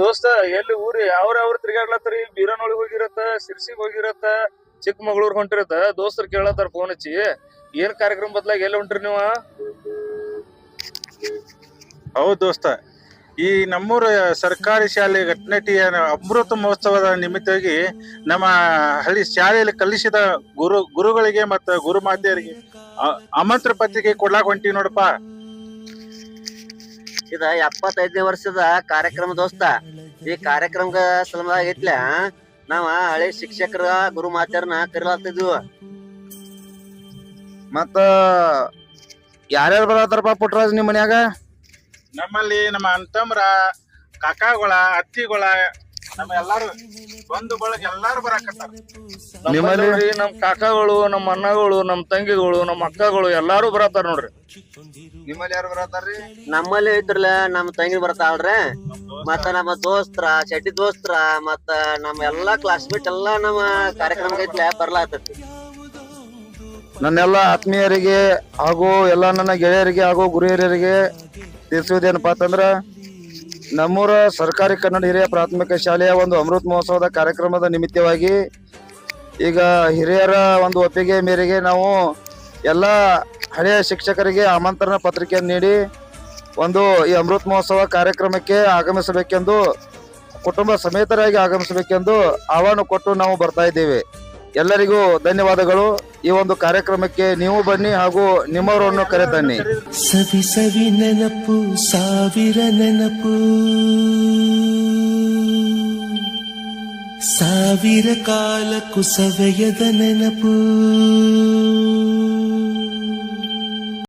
ದೋಸ್ತ ಎಲ್ಲಿ ಊರಿ ಯಾವ ತಿರ್ಗಾಡ್ಲತ್ತರಿ ಬೀರನೊಳಗ್ ಹೋಗಿರತ್ತ ಸಿರ್ಸಿಗ್ ಹೋಗಿರತ್ತ ಚಿಕ್ಕಮಗಳೂರ್ ಹೊಂಟಿರತ್ತ ದೋಸ್ತರು ಕೇಳತ್ತಾರ ಫೋನ್ ಹಚ್ಚಿ ಏನ್ ಕಾರ್ಯಕ್ರಮ ಬದ್ಲಾಗ ಎಲ್ಲಿ ಹೊಂಟ್ರಿ ನೀವ? ಹೌದ್ ದೋಸ್ತ, ಈ ನಮ್ಮೂರ ಸರ್ಕಾರಿ ಶಾಲೆ ಘಟನಟಿಯ ಅಮೃತ ಮಹೋತ್ಸವದ ನಿಮಿತ್ತವಾಗಿ ನಮ್ಮ ಹಳ್ಳಿ ಶಾಲೆಯಲ್ಲಿ ಕಲಿಸಿದ ಗುರುಗಳಿಗೆ ಮತ್ತ ಗುರು ಮಾತೆಯರಿಗೆ ಆಮಂತ್ರ ಪತ್ರಿಕೆ ಕೊಡ್ಲಾಕ್ ಹೊಂಟಿವಿ ನೋಡಪ್ಪ. ಇದ 75ನೇ ವರ್ಷದ ಕಾರ್ಯಕ್ರಮ ದೋಸ್ತ. ಈ ಕಾರ್ಯಕ್ರಮದ ಸಲುವಾಗಿ ಐತ್ಲ ನಾವ ಹಳೆ ಶಿಕ್ಷಕರ ಗುರು ಮಾತೆಯರ್ನ ಕರಿಲಾಗ್ತಿದ್ವು. ಮತ್ತ ಯಾರ್ಯಾರು ಬರತ್ತಾರಪ್ಪ ಪುಟ್ಟರಾಜ್ ನಿಮ್ ಮನ್ಯಾಗ? ನಮ್ಮಲ್ಲಿ ನಮ್ಮ ಅಂತಮ್ರ, ಕಾಕಾಗಳ, ಅತ್ತಿಗಳ, ನಮ್ಮ ಎಲ್ಲಾರು ಬಂಧು ಬಳಗ ಎಲ್ಲಾರು ಬರಾಕತ್ತಾರ. ನಿಮ್ಮಲ್ಲಿ ನಮ್ ಕಾಕಾಗಳು, ನಮ್ಮ ಅಣ್ಣಗಳು, ನಮ್ ತಂಗಿಗಳು, ನಮ್ಮ ಅಕ್ಕಗಳು ಎಲ್ಲಾರು ಬರತ್ತಾರ ನೋಡ್ರಿ. ನಿಮ್ಮಲ್ಲಿ ಯಾರು ಬರತ್ತಾರ್ರಿ? ನಮ್ಮಲ್ಲಿ ಐತ್ರಲ್ಲ ನಮ್ಮ ತಂಗಿ ಬರ್ತಾಳ್ರಿ, ಮತ್ತ ನಮ್ಮ ದೋಸ್ತ್ರ, ಚಡ್ಡಿ ದೋಸ್ತ್ರ, ಮತ್ತ ನಮ್ಮ ಎಲ್ಲಾ ಕ್ಲಾಸ್ಮೇಟ್ ಎಲ್ಲಾ ನಮ್ಮ ಕಾರ್ಯಕ್ರಮ ಐತ್ಲ ಬರ್ಲಾತೈತಿ. ನನ್ನೆಲ್ಲ ಆತ್ಮೀಯರಿಗೆ ಹಾಗೂ ಎಲ್ಲ ನನ್ನ ಗೆಳೆಯರಿಗೆ ಹಾಗೂ ಗುರು ಹಿರಿಯರಿಗೆ ತಿಳಿಸುವುದೇನಪ್ಪಾ ಅಂತಂದ್ರ ನಮ್ಮೂರ ಸರ್ಕಾರಿ ಕನ್ನಡ ಹಿರಿಯ ಪ್ರಾಥಮಿಕ ಶಾಲೆಯ ಒಂದು ಅಮೃತ ಮಹೋತ್ಸವದ ಕಾರ್ಯಕ್ರಮದ ನಿಮಿತ್ತವಾಗಿ ಈಗ ಹಿರಿಯರ ಒಂದು ಒಪ್ಪಿಗೆ ಮೇರೆಗೆ ನಾವು ಎಲ್ಲ ಹಳೆಯ ಶಿಕ್ಷಕರಿಗೆ ಆಮಂತ್ರಣ ಪತ್ರಿಕೆಯನ್ನು ನೀಡಿ ಒಂದು ಈ ಅಮೃತ ಮಹೋತ್ಸವ ಕಾರ್ಯಕ್ರಮಕ್ಕೆ ಆಗಮಿಸಬೇಕೆಂದು ಕುಟುಂಬ ಸಮೇತರಾಗಿ ಆಗಮಿಸಬೇಕೆಂದು ಆಹ್ವಾನ ಕೊಟ್ಟು ನಾವು ಬರ್ತಾ ಇದ್ದೇವೆ. ಎಲ್ಲರಿಗೂ ಧನ್ಯವಾದಗಳು. ಈ ಒಂದು ಕಾರ್ಯಕ್ರಮಕ್ಕೆ ನೀವು ಬನ್ನಿ ಹಾಗೂ ನಿಮ್ಮವರನ್ನು ಕರೆತನ್ನಿ. ಸವಿ ಸವಿ ನೆನಪು, ಸಾವಿರ ನೆನಪು, ಸಾವಿರ ಕಾಲಕ್ಕೂ ಸವೆಯದ ನೆನಪು.